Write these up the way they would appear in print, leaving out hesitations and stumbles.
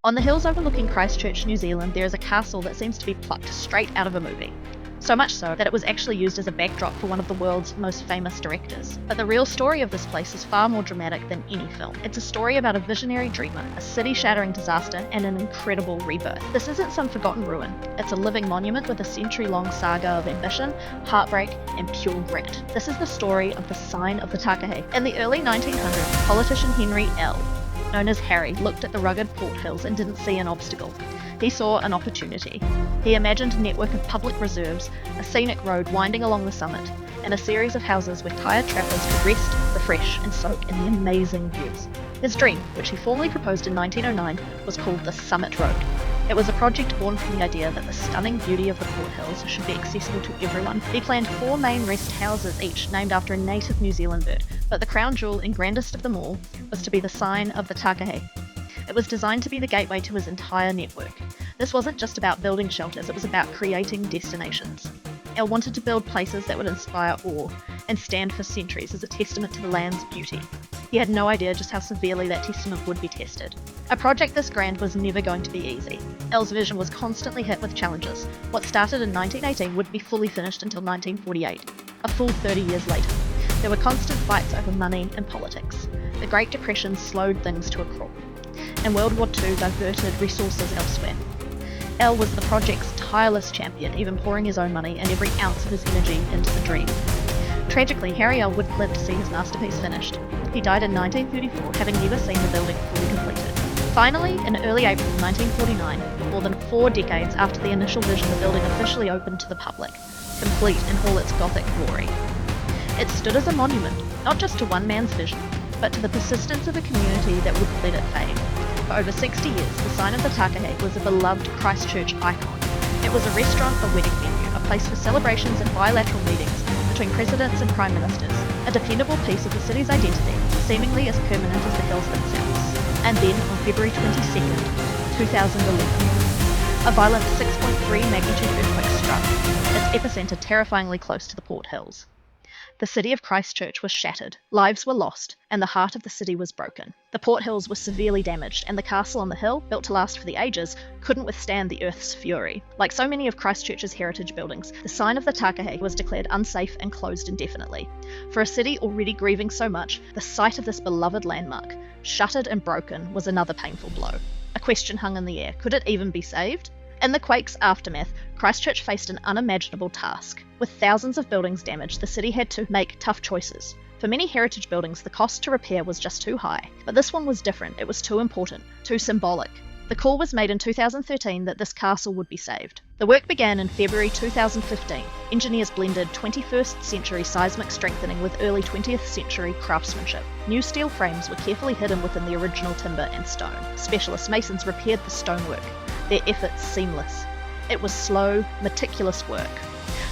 On the hills overlooking Christchurch, New Zealand, there is a castle that seems to be plucked straight out of a movie. So much so that it was actually used as a backdrop for one of the world's most famous directors. But the real story of this place is far more dramatic than any film. It's a story about a visionary dreamer, a city-shattering disaster, and an incredible rebirth. This isn't some forgotten ruin. It's a living monument with a century-long saga of ambition, heartbreak, and pure grit. This is the story of the sign of the Takahe. In the early 1900s, politician Henry L., known as Harry, looked at the rugged Port Hills and didn't see an obstacle. He saw an opportunity. He imagined a network of public reserves, a scenic road winding along the summit, and a series of houses where tired travellers could rest, refresh, and soak in the amazing views. His dream, which he formally proposed in 1909, was called the Summit Road. It was a project born from the idea that the stunning beauty of the Port Hills should be accessible to everyone. He planned 4 main rest houses, each named after a native New Zealand bird, but the crown jewel and grandest of them all was to be the sign of the Takahe. It was designed to be the gateway to his entire network. This wasn't just about building shelters, it was about creating destinations. El wanted to build places that would inspire awe and stand for centuries as a testament to the land's beauty. He had no idea just how severely that testament would be tested. A project this grand was never going to be easy. El's vision was constantly hit with challenges. What started in 1918 wouldn't be fully finished until 1948, a full 30 years later. There were constant fights over money and politics. The Great Depression slowed things to a crawl, and World War II diverted resources elsewhere. El was the project's tireless champion, even pouring his own money and every ounce of his energy into the dream. Tragically, Harry El wouldn't live to see his masterpiece finished. He died in 1934, having never seen the building fully completed. Finally, in early April 1949, more than 4 decades after the initial vision, the building officially opened to the public, complete in all its Gothic glory. It stood as a monument, not just to one man's vision, but to the persistence of a community that wouldn't let it fade. For over 60 years, the sign of the Takahe was a beloved Christchurch icon. It was a restaurant, a wedding venue, a place for celebrations and bilateral meetings between presidents and prime ministers, a dependable piece of the city's identity, seemingly as permanent as the hills themselves. And then, on February 22nd, 2011, a violent 6.3 magnitude earthquake struck, its epicenter terrifyingly close to the Port Hills. The city of Christchurch was shattered, lives were lost, and the heart of the city was broken. The Port Hills were severely damaged, and the castle on the hill, built to last for the ages, couldn't withstand the earth's fury. Like so many of Christchurch's heritage buildings, the sign of the Takahe was declared unsafe and closed indefinitely. For a city already grieving so much, the sight of this beloved landmark, shuttered and broken, was another painful blow. A question hung in the air: could it even be saved? In the quake's aftermath, Christchurch faced an unimaginable task. With thousands of buildings damaged, the city had to make tough choices. For many heritage buildings, the cost to repair was just too high. But this one was different. It was too important, too symbolic. The call was made in 2013 that this castle would be saved. The work began in February 2015. Engineers blended 21st century seismic strengthening with early 20th century craftsmanship. New steel frames were carefully hidden within the original timber and stone. Specialist masons repaired the stonework, their efforts seamless. It was slow, meticulous work.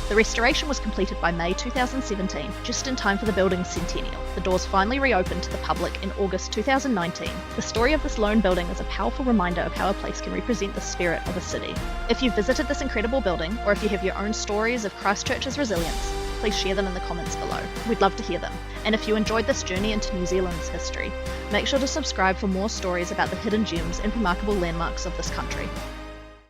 The restoration was completed by May 2017, just in time for the building's centennial. The doors finally reopened to the public in August 2019. The story of this lone building is a powerful reminder of how a place can represent the spirit of a city. If you've visited this incredible building, or if you have your own stories of Christchurch's resilience, please share them in the comments below. We'd love to hear them. And if you enjoyed this journey into New Zealand's history, make sure to subscribe for more stories about the hidden gems and remarkable landmarks of this country.